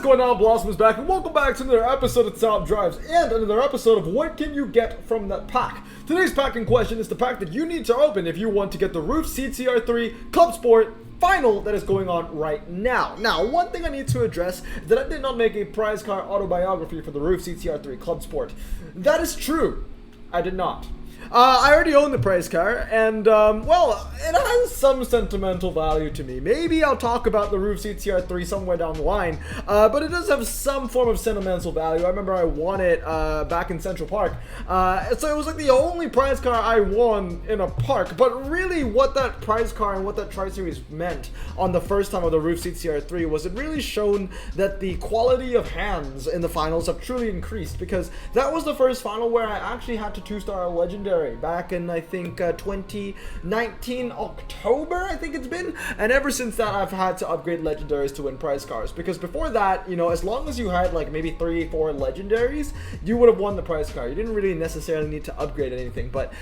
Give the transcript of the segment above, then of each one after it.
is going on? Blossom is back, and welcome back to another episode of Top Drives and another episode of What Can You Get From That Pack. Today's pack in question is the pack that you need to open if you want to get the Roof CTR3 Club Sport final that is going on right now. Now, one thing I need to address is that I did not make a prize car autobiography for the Roof CTR3 Club Sport. That is true. I did not. I already own the prize car, and, well, it has some sentimental value to me. Maybe I'll talk about the Roof CTR3 somewhere down the line, but it does have some form of sentimental value. I remember I won it back in Central Park, so it was like the only prize car I won in a park. But really, what that prize car and what that Tri-Series meant on the first time of the Roof CTR3 was it really shown that the quality of hands in the finals have truly increased, because that was the first final where I actually had to 2-star a Legendary back in, I think, 2019 October, I think it's been, and ever since that I've had to upgrade legendaries to win prize cars, because before that, you know, as long as you had like maybe 3-4 legendaries, you would have won the prize car. You didn't really necessarily need to upgrade anything. But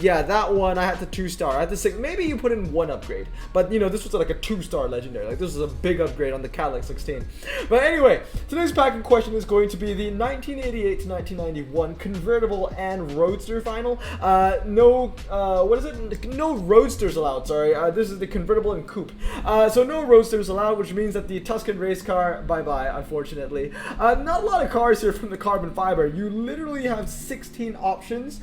yeah, that one I had to 2-star. I had to say maybe you put in 1 upgrade, but you know, this was like a 2-star legendary. Like, this was a big upgrade on the Cadillac 16. But anyway, today's pack in question is going to be the 1988 to 1991 convertible and roadster final. No, what is it? No roadsters allowed, sorry. This is the convertible and coupe. So no roadsters allowed, which means that the Tuscan race car, bye-bye, unfortunately. Not a lot of cars here from the carbon fiber. You literally have 16 options,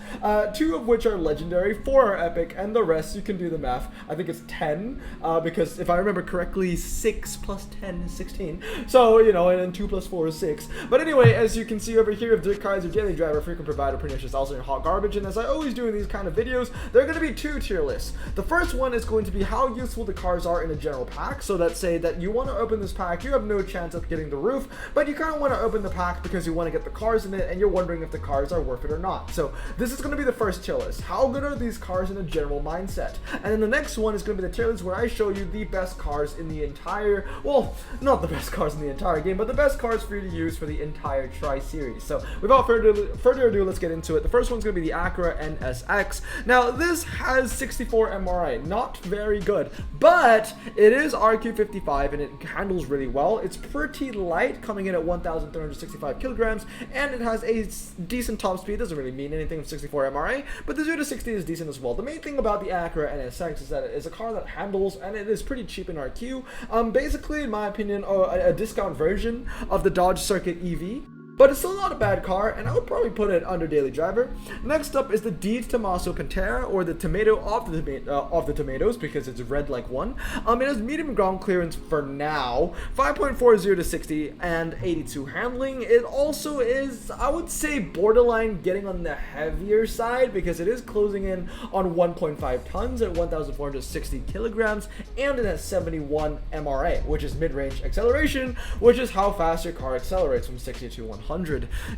2 of which are legendary, 4 are epic, and the rest, you can do the math. I think it's 10, because if I remember correctly, 6 plus 10 is 16. So, you know, and then 2 plus 4 is 6. But anyway, as you can see over here, if Dirt Cars or Daily Driver, frequent provider, pernicious, also in hot garbage, and as I always do in these kind of videos, there are going to be 2 tier lists. The first one is going to be how useful the cars are in a general pack. So let's say that you want to open this pack, you have no chance of getting the roof, but you kind of want to open the pack because you want to get the cars in it, and you're wondering if the cars are worth it or not. So this is going to be the first tier list. How good are these cars in a general mindset? And then the next one is going to be the tier list where I show you the best cars in the entire, well, not the best cars in the entire game, but the best cars for you to use for the entire Tri-Series. So without further ado, let's get into it. The first one's going to be the Acura NSX. Now, this has 64 MRI, not very good, but it is RQ55 and it handles really well. It's pretty light, coming in at 1,365 kilograms, and it has a decent top speed. Doesn't really mean anything with 64 MRI, but the 0 to 60 is decent as well. The main thing about the Acura NSX is that it is a car that handles, and it is pretty cheap in RQ. Basically, in my opinion, a discount version of the Dodge Circuit EV. But it's still not a bad car, and I would probably put it under Daily Driver. Next up is the Di Tommaso Pantera, or the tomato of the tomatoes, because it's red like one. It has medium ground clearance for now, 5.40 to 60, and 82 handling. It also is, I would say, borderline getting on the heavier side, because it is closing in on 1.5 tons at 1,460 kilograms, and it has 71 MRA, which is mid-range acceleration, which is how fast your car accelerates from 60 to 100.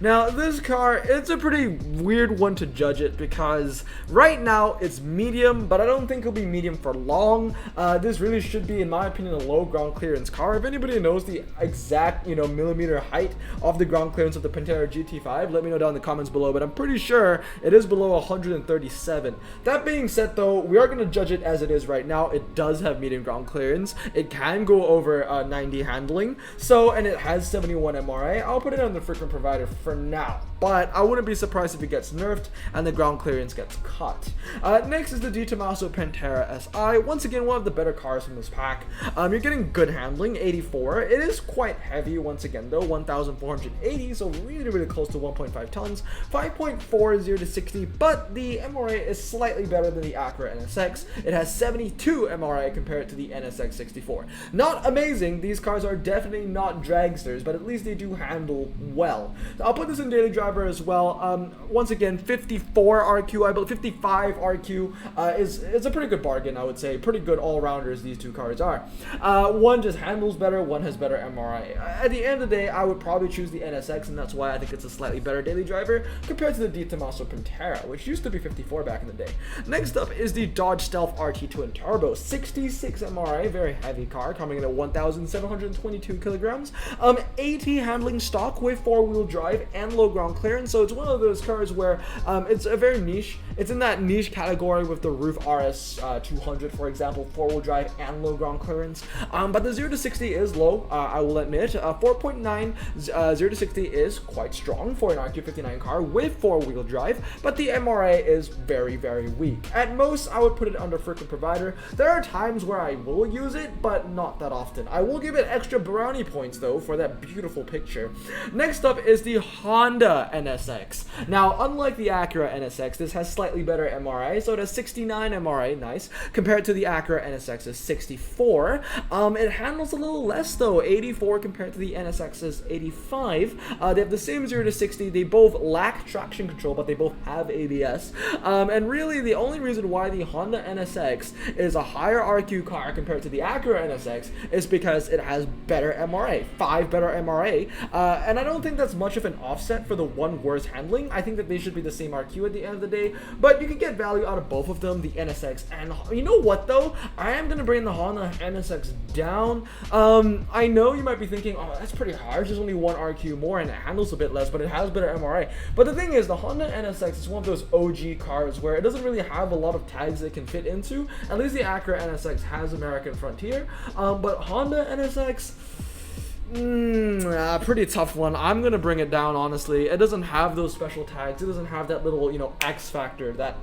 Now, this car, it's a pretty weird one to judge it, because right now it's medium, but I don't think it'll be medium for long. This really should be, in my opinion, a low ground clearance car. If anybody knows the exact, you know, millimeter height of the ground clearance of the Pantera GT5, let me know down in the comments below, but I'm pretty sure it is below 137. That being said, though, we are going to judge it as it is right now. It does have medium ground clearance. It can go over 90 handling, so, and it has 71 MRA. I'll put it on the frequent provider for now, but I wouldn't be surprised if it gets nerfed and the ground clearance gets cut. Next is the Di Tommaso Pantera SI. Once again, one of the better cars from this pack. You're getting good handling, 84. It is quite heavy once again though, 1,480, so really close to 1.5 tons, 5.40 to 60, but the MRA is slightly better than the Acura NSX. It has 72 MRA compared to the NSX 64. Not amazing, these cars are definitely not dragsters, but at least they do handle well. I'll put this in Daily Driver as well. Once again, 54 RQ, I believe 55 RQ is a pretty good bargain, I would say. Pretty good all-rounders these 2 cars are. One just handles better, one has better MRI. At the end of the day, I would probably choose the NSX, and that's why I think it's a slightly better Daily Driver compared to the Di Tommaso Pantera, which used to be 54 back in the day. Next up is the Dodge Stealth RT Twin Turbo, 66 MRI, very heavy car, coming in at 1,722 kilograms, 80 handling stock with 4 4-wheel drive and low ground clearance, so it's one of those cars where it's a very niche. It's in that niche category with the Roof RS 200, for example, 4-wheel drive and low ground clearance. But the 0 to 60 is low, I will admit. 4.9 0 to 60 is quite strong for an RQ59 car with 4-wheel drive, but the MRA is very, very weak. At most, I would put it under freaking provider. There are times where I will use it, but not that often. I will give it extra brownie points though for that beautiful picture. Next up is the Honda NSX. Now, unlike the Acura NSX, this has slightly better MRA, so it has 69 MRA, nice, compared to the Acura NSX's 64. It handles a little less though, 84 compared to the NSX's 85. They have the same 0 to 60. They both lack traction control, but they both have ABS. And really, the only reason why the Honda NSX is a higher RQ car compared to the Acura NSX is because it has better MRA, 5 better MRA. And I don't think that's much of an offset for the one worse handling. I think that they should be the same RQ at the end of the day, but you can get value out of both of them, the NSX and you know what though? I am going to bring the Honda NSX down. I know you might be thinking, oh, that's pretty hard. There's only one RQ more and it handles a bit less, but it has better MRA. But the thing is, the Honda NSX is one of those OG cars where it doesn't really have a lot of tags it can fit into. At least the Acura NSX has American Frontier, but Honda NSX, pretty tough one. I'm gonna bring it down, honestly. It doesn't have those special tags. It doesn't have that little, you know, X factor that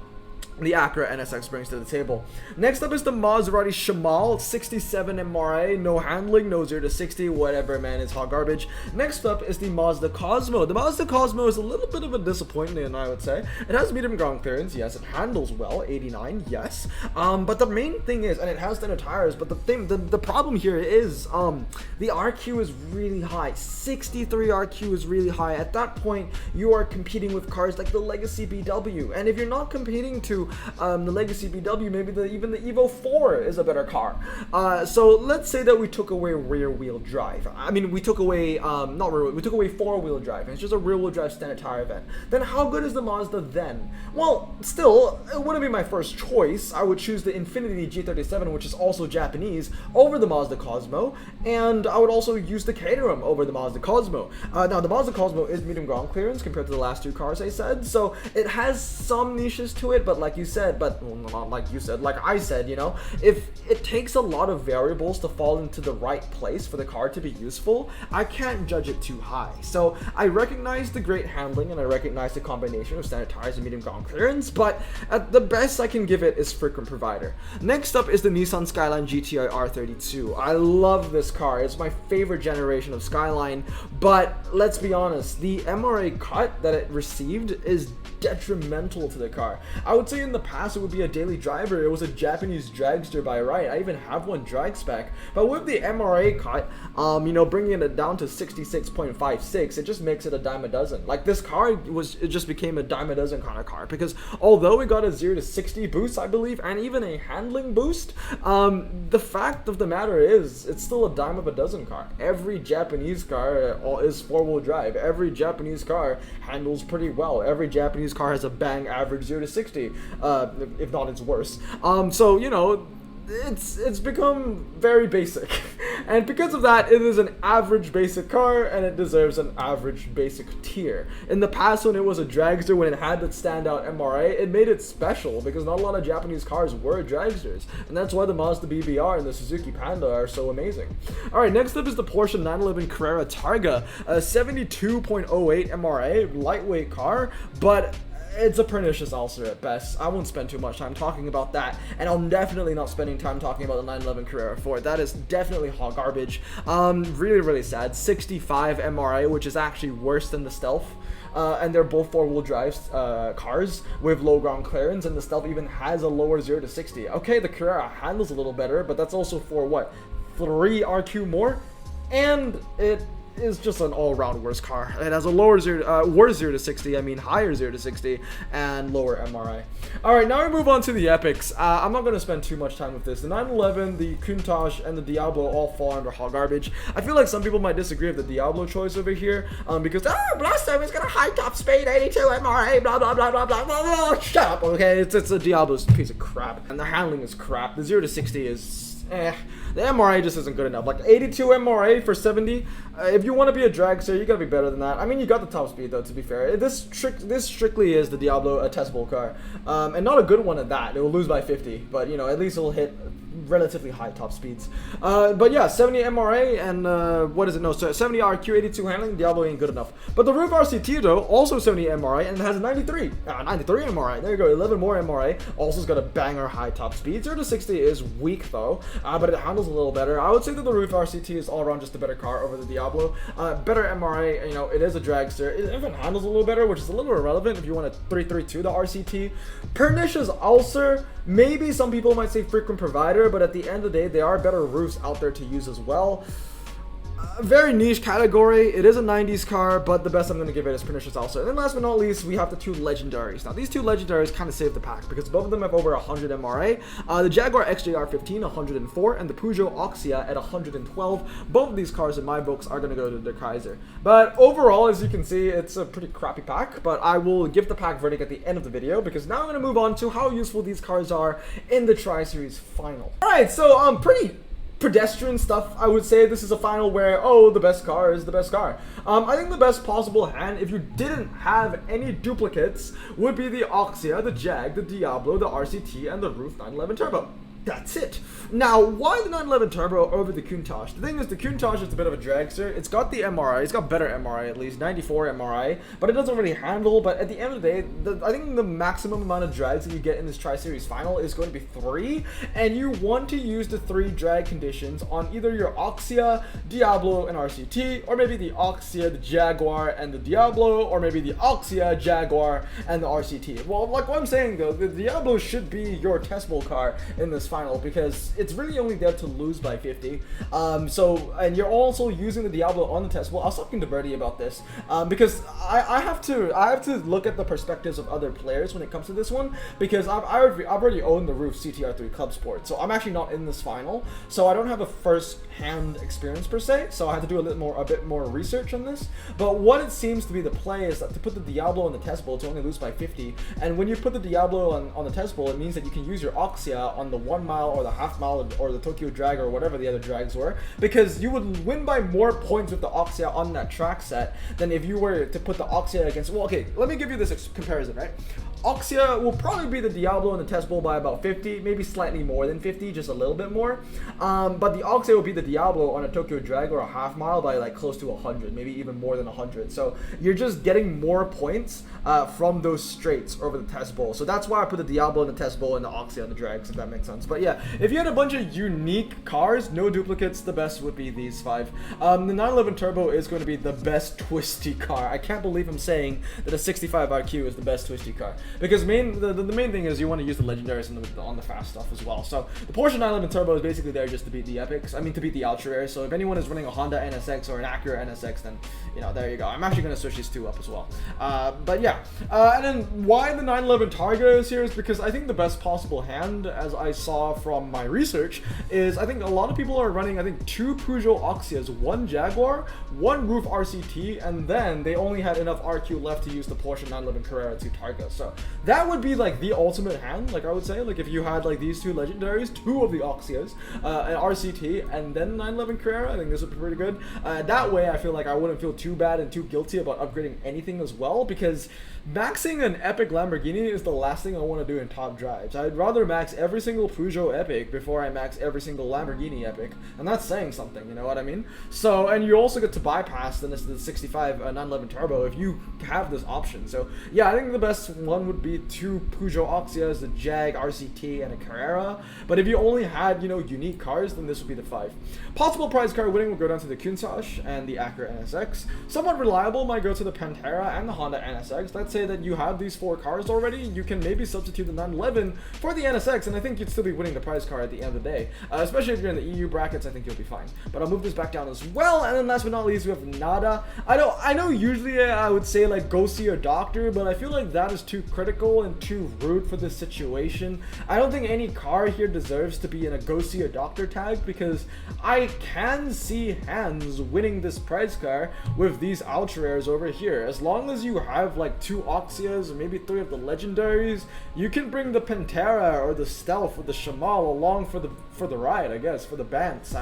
the Acura NSX brings to the table. Next up is the Maserati Shamal, 67 MRA, no handling, no 0 to 60, whatever, man, it's hot garbage. Next up is the Mazda Cosmo. The Mazda Cosmo is a little bit of a disappointment, I would say. It has medium ground clearance, yes, it handles well, 89, yes. But the main thing is, and it has thinner tires, but the problem here is, the RQ is really high. 63 RQ is really high. At that point, you are competing with cars like the Legacy BW, and if you're not competing to the Legacy BW, maybe even the Evo 4 is a better car. So let's say that we took away rear wheel drive. I mean, we took away, we took away 4-wheel drive, and it's just a rear wheel drive standard tire event. Then how good is the Mazda then? Well, still, it wouldn't be my first choice. I would choose the Infiniti G37, which is also Japanese, over the Mazda Cosmo, and I would also use the Caterham over the Mazda Cosmo. Now, the Mazda Cosmo is medium ground clearance compared to the last two cars I said, so it has some niches to it, but like you said, not like you said, like I said, you know, if it takes a lot of variables to fall into the right place for the car to be useful, I can't judge it too high. So I recognize the great handling and I recognize the combination of standard tires and medium ground clearance, but at the best I can give it is frequent provider. Next up is the Nissan Skyline GTI R32. I love this car. It's my favorite generation of Skyline, but let's be honest, the MRA cut that it received is detrimental to the car. I would say in the past it would be a daily driver. It was a Japanese dragster by right. I even have one drag spec, but with the MRA cut, you know, bringing it down to 66.56, it just makes it a dime a dozen. Like, this car it just became a dime a dozen kind of car, because although it got a 0 to 60 boost, I believe, and even a handling boost, the fact of the matter is it's still a dime of a dozen car. Every Japanese car is 4-wheel drive. Every Japanese car handles pretty well. Every Japanese car has a bang average 0 to 60, if not it's worse. So, you know, it's become very basic, and because of that, it is an average basic car, and it deserves an average basic tier. In the past, when it was a dragster, when it had that standout MRA, it made it special because not a lot of Japanese cars were dragsters, and that's why the Mazda BBR and the Suzuki Panda are so amazing. Alright, next up is the Porsche 911 Carrera Targa, a 72.08 MRA, lightweight car, but it's a pernicious ulcer at best. I won't spend too much time talking about that, and I'm definitely not spending time talking about the 911 Carrera 4. That is definitely hot garbage. Really, really sad. 65 MRA, which is actually worse than the Stealth. And they're both 4-wheel drive cars with low ground clearance, and the Stealth even has a lower 0 to 60. Okay, the Carrera handles a little better, but that's also for what, 3 RQ more, and it is just an all-around worse car. It has a worse 0 to 60, I mean higher 0 to 60, and lower MRI. Alright, now we move on to the epics. I'm not going to spend too much time with this. The 911, the Countach, and the Diablo all fall under hot garbage. I feel like some people might disagree with the Diablo choice over here, because, blast time, it's got a high top speed, 82 MRA, blah, blah, blah, blah, blah, blah, blah. Shut up, okay? It's a Diablo's piece of crap, and the handling is crap. The 0 to 60 is just the MRA just isn't good enough. Like 82 MRA for 70. If you want to be a dragster, you gotta be better than that. I mean, you got the top speed though. To be fair, this strictly is the Diablo testable car, and not a good one at that. It will lose by 50, but you know, at least it'll hit relatively high top speeds. But yeah, 70 MRA and what is it? No, so 70 RQ, 82 handling. Diablo ain't good enough. But the Roof RCT though, also 70 MRA and it has 93 MRA. There you go, 11 more MRA. Also, it's got a banger high top speed. 0 to 60 is weak though, but it handles a little better. I would say that the Roof RCT is all around just a better car over the Diablo. Better MRA. You know, it is a dragster. It even handles a little better, which is a little irrelevant if you want a 332 the RCT. Pernicious ulcer. Maybe some people might say frequent provider, but at the end of the day, there are better roofs out there to use as well. Very niche category. It is a 90s car, but the best I'm going to give it is Pernicious Ulcer. And then last but not least, we have the two legendaries. Now, these two legendaries kind of save the pack because both of them have over 100 MRA. The Jaguar XJR15, 104, and the Peugeot Oxia at 112. Both of these cars in my books are going to go to the Kaiser. But overall, as you can see, it's a pretty crappy pack, but I will give the pack verdict at the end of the video because now I'm going to move on to how useful these cars are in the Tri-Series final. Alright, so pretty pedestrian stuff. I would say this is a final where, oh, the best car is the best car. I think the best possible hand, if you didn't have any duplicates, would be the Oxia, the Jag, the Diablo, the RCT, and the Roof 911 Turbo. That's it. Now, why the 911 Turbo over the Countach? The thing is, the Countach is a bit of a dragster. It's got the MRI. It's got better MRI, at least 94 MRI, but it doesn't really handle. But at the end of the day, I think the maximum amount of drags that you get in this Tri-Series final is going to be 3, and you want to use the 3 drag conditions on either your Oxia, Diablo, and RCT, or maybe the Oxia, the Jaguar, and the Diablo, or maybe the Oxia, Jaguar, and the RCT. Well, like what I'm saying though, the Diablo should be your testable car in this final because it's really only there to lose by 50. And you're also using the Diablo on the testable. I was talking to Birdie about this because I have to look at the perspectives of other players when it comes to this one because I've already owned the Roof CTR3 Club Sport, so I'm actually not in this final, so I don't have a first-hand experience per se. So I had to do a bit more research on this. But what it seems to be the play is that to put the Diablo on the testable to only lose by 50, and when you put the Diablo on the testable, it means that you can use your Oxia on the 1 mile or the half mile or the Tokyo drag or whatever the other drags were, because you would win by more points with the Oxia on that track set than if you were to put the Oxia against. Well, okay, let me give you this comparison, right? Oxia will probably be the Diablo in the testable by about 50, maybe slightly more than 50, just a little bit more. But the Oxia will be the Diablo on a Tokyo drag or a half mile by like close to 100, maybe even more than 100. So you're just getting more points from those straights over the testable. So that's why I put the Diablo in the testable and the Oxia in the drags, if that makes sense. But yeah, if you had a bunch of unique cars, no duplicates, the best would be these 5. The 911 Turbo is going to be the best twisty car. I can't believe I'm saying that a 65 IQ is the best twisty car. Because the main thing is you want to use the legendaries on the fast stuff as well. So the Porsche 911 Turbo is basically there just to beat the epics. I mean, to beat the ultra rares. So if anyone is running a Honda NSX or an Acura NSX, then you know, there you go. I'm actually going to switch these 2 up as well. But yeah, and then why the 911 Targa is here is because I think the best possible hand, as I saw from my research, is I think a lot of people are running 2 Peugeot Oxias, 1 Jaguar, 1 Roof RCT, and then they only had enough RQ left to use the Porsche 911 Carrera 2 Targa. So that would be like the ultimate hand, like I would say, like if you had like these 2 legendaries, 2 of the Oxias, an RCT, and then 911 Carrera. I think this would be pretty good. That way I feel like I wouldn't feel too bad and too guilty about upgrading anything as well, because maxing an epic Lamborghini is the last thing I want to do in top drives. I'd rather max every single Peugeot epic before I max every single Lamborghini epic, and that's saying something, you know what I mean? So, and you also get to bypass the 65 911 Turbo if you have this option. So yeah, I think the best one would be 2 Peugeot Oxias, a Jag, RCT, and a Carrera. But if you only had, you know, unique cars, then this would be the 5. Possible prize car winning will go down to the Countach and the Acura NSX. Somewhat reliable might go to the Pantera and the Honda NSX. Let's say that you have these 4 cars already, you can maybe substitute the 911 for the NSX, and I think you'd still be winning the prize car at the end of the day. Especially if you're in the EU brackets, I think you'll be fine. But I'll move this back down as well. And then last but not least, we have Nada. I know usually I would say like go see your doctor, but I feel like that is too critical and too rude for this situation. I don't think any car here deserves to be in a go see your doctor tag, because I can see hands winning this prize car with these ultra rares over here. As long as you have like 2 Oxias or maybe 3 of the legendaries, you can bring the Pantera or the Stealth or the Shamal along for the ride, I guess, for the Bants.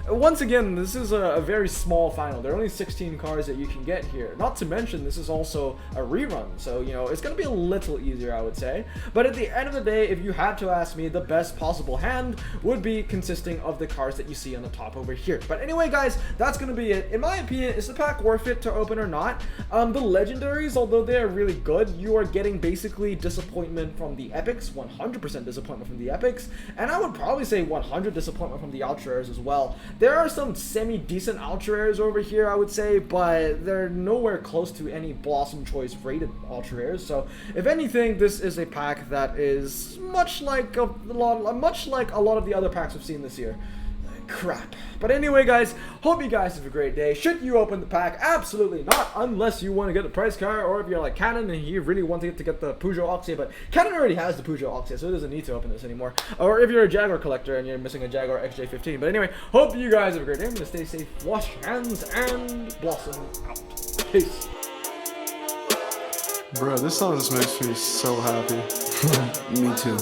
Once again, this is a very small final. There are only 16 cards that you can get here. Not to mention, this is also a rerun, so you know it's gonna be a little easier, I would say. But at the end of the day, if you had to ask me, the best possible hand would be consisting of the cards that you see on the top over here. But anyway, guys, that's gonna be it. In my opinion, is the pack worth it to open or not? The legendaries, although they are really good, you are getting basically disappointment from the epics, 100% disappointment from the epics, and I would probably say 100 disappointment from the ultra rares as well. There are some semi-decent ultra rares over here, I would say, but they're nowhere close to any Blossom Choice rated ultra rares. So if anything, this is a pack that is much like a lot of the other packs we've seen this year. Crap. But anyway, guys, hope you guys have a great day. Should you open the pack? Absolutely not, unless you want to get the price card, or if you're like Cannon and you really want to get the Peugeot Oxia, but Cannon already has the Peugeot Oxia, so it doesn't need to open this anymore. Or if you're a Jaguar collector and you're missing a Jaguar XJ15. But anyway, hope you guys have a great day. I'm going to stay safe, wash your hands, and blossom out. Peace. Bro, this song just makes me so happy. Me too.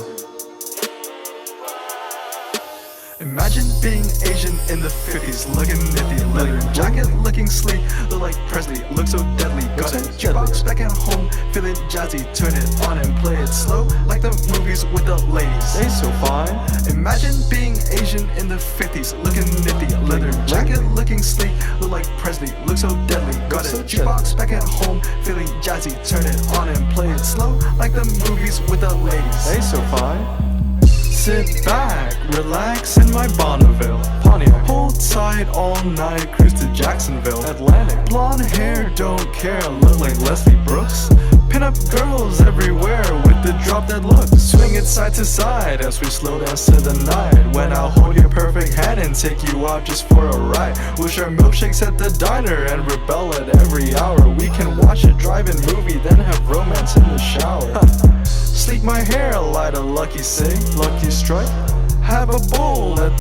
Imagine being Asian in the 50s, looking nifty, leather jacket, looking sleek, look like Presley, look so deadly. Got a jukebox back at home, feeling jazzy, turn it on and play it slow, like the movies with the ladies. They so fine. Imagine being Asian in the 50s, looking nifty, leather jacket, looking sleek, look like Presley, look so deadly. Got a jukebox back at home, feeling jazzy, turn it on and play it slow, like the movies with the ladies. They so fine. Sit back, relax in my Bonneville Pontiac. Hold tight all night, cruise to Jacksonville Atlantic. Blonde hair, don't care, look like Leslie Brooks. Pin up girls everywhere with the drop dead look. Swing it side to side as we slow dance to the night. When I'll hold your perfect hand and take you out just for a ride. We'll share milkshakes at the diner and rebel at every hour. We can watch a drive-in movie, then have romance in the shower. Sleek my hair, light a lucky cig, lucky strike. Have a bowl at